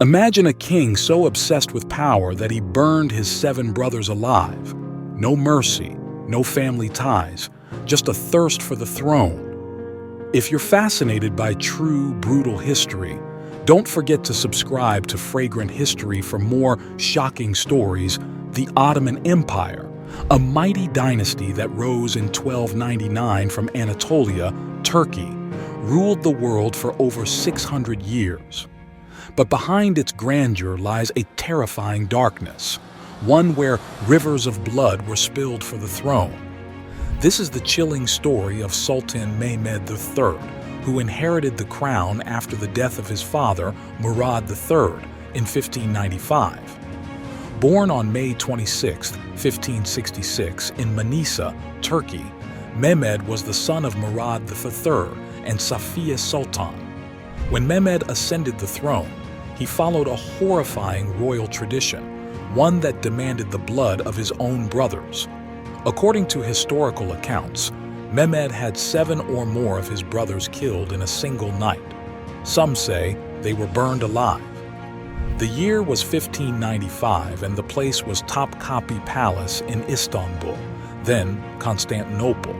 Imagine a king so obsessed with power that he burned his 7 brothers alive. No mercy, no family ties, just a thirst for the throne. If you're fascinated by true, brutal history, don't forget to subscribe to Fragrant History for more shocking stories. The Ottoman Empire, a mighty dynasty that rose in 1299 from Anatolia, Turkey, ruled the world for over 600 years. But behind its grandeur lies a terrifying darkness, one where rivers of blood were spilled for the throne. This is the chilling story of Sultan Mehmed III, who inherited the crown after the death of his father, Murad III, in 1595. Born on May 26, 1566, in Manisa, Turkey, Mehmed was the son of Murad III and Safiye Sultan. When Mehmed ascended the throne, he followed a horrifying royal tradition, one that demanded the blood of his own brothers. According to historical accounts, Mehmed had 7 or more of his brothers killed in a single night. Some say they were burned alive. The year was 1595 and the place was Topkapi Palace in Istanbul, then Constantinople.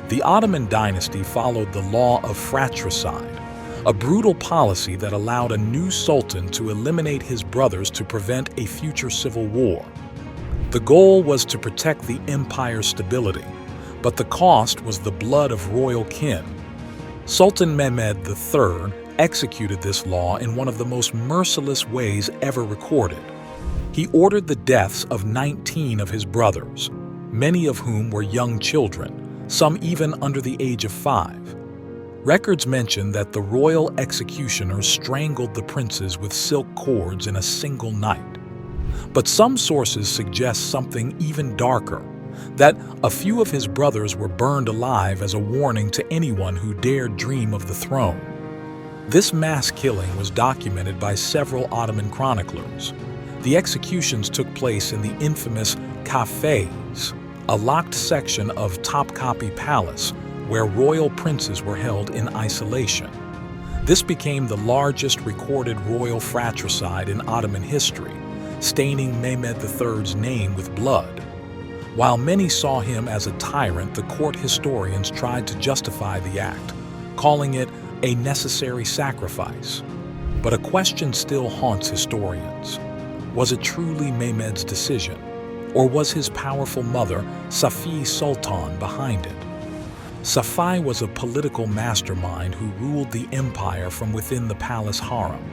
The Ottoman dynasty followed the Law of Fratricide, a brutal policy that allowed a new sultan to eliminate his brothers to prevent a future civil war. The goal was to protect the empire's stability, but the cost was the blood of royal kin. Sultan Mehmed III executed this law in one of the most merciless ways ever recorded. He ordered the deaths of 19 of his brothers, many of whom were young children, some even under the age of 5. Records mention that the royal executioners strangled the princes with silk cords in a single night. But some sources suggest something even darker, that a few of his brothers were burned alive as a warning to anyone who dared dream of the throne. This mass killing was documented by several Ottoman chroniclers. The executions took place in the infamous cafes, a locked section of Topkapi Palace, where royal princes were held in isolation. This became the largest recorded royal fratricide in Ottoman history, staining Mehmed III's name with blood. While many saw him as a tyrant, the court historians tried to justify the act, calling it a necessary sacrifice. But a question still haunts historians. Was it truly Mehmed's decision, or was his powerful mother, Safiye Sultan, behind it? Safiye was a political mastermind who ruled the empire from within the palace harem.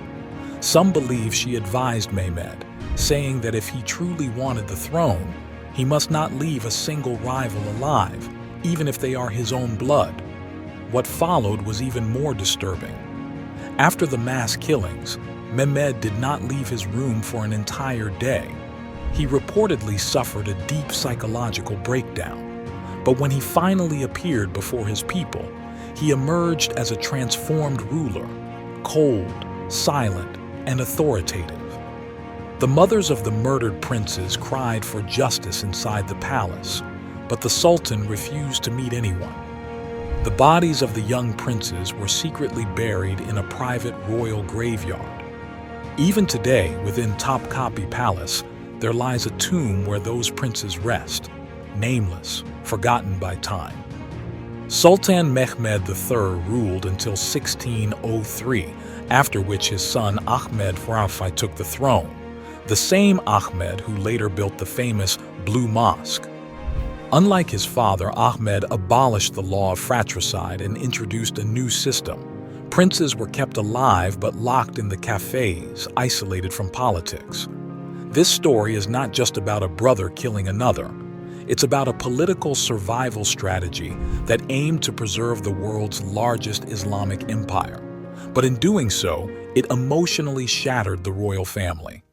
Some believe she advised Mehmed, saying that if he truly wanted the throne, he must not leave a single rival alive, even if they are his own blood. What followed was even more disturbing. After the mass killings, Mehmed did not leave his room for an entire day. He reportedly suffered a deep psychological breakdown. But when he finally appeared before his people, he emerged as a transformed ruler, cold, silent, and authoritative. The mothers of the murdered princes cried for justice inside the palace, but the Sultan refused to meet anyone. The bodies of the young princes were secretly buried in a private royal graveyard. Even today, within Topkapi Palace, there lies a tomb where those princes rest, nameless, forgotten by time. Sultan Mehmed III ruled until 1603, after which his son Ahmed IV took the throne, the same Ahmed who later built the famous Blue Mosque. Unlike his father, Ahmed abolished the Law of Fratricide and introduced a new system. Princes were kept alive but locked in the cafes, isolated from politics. This story is not just about a brother killing another. It's about a political survival strategy that aimed to preserve the world's largest Islamic empire. But in doing so, it emotionally shattered the royal family.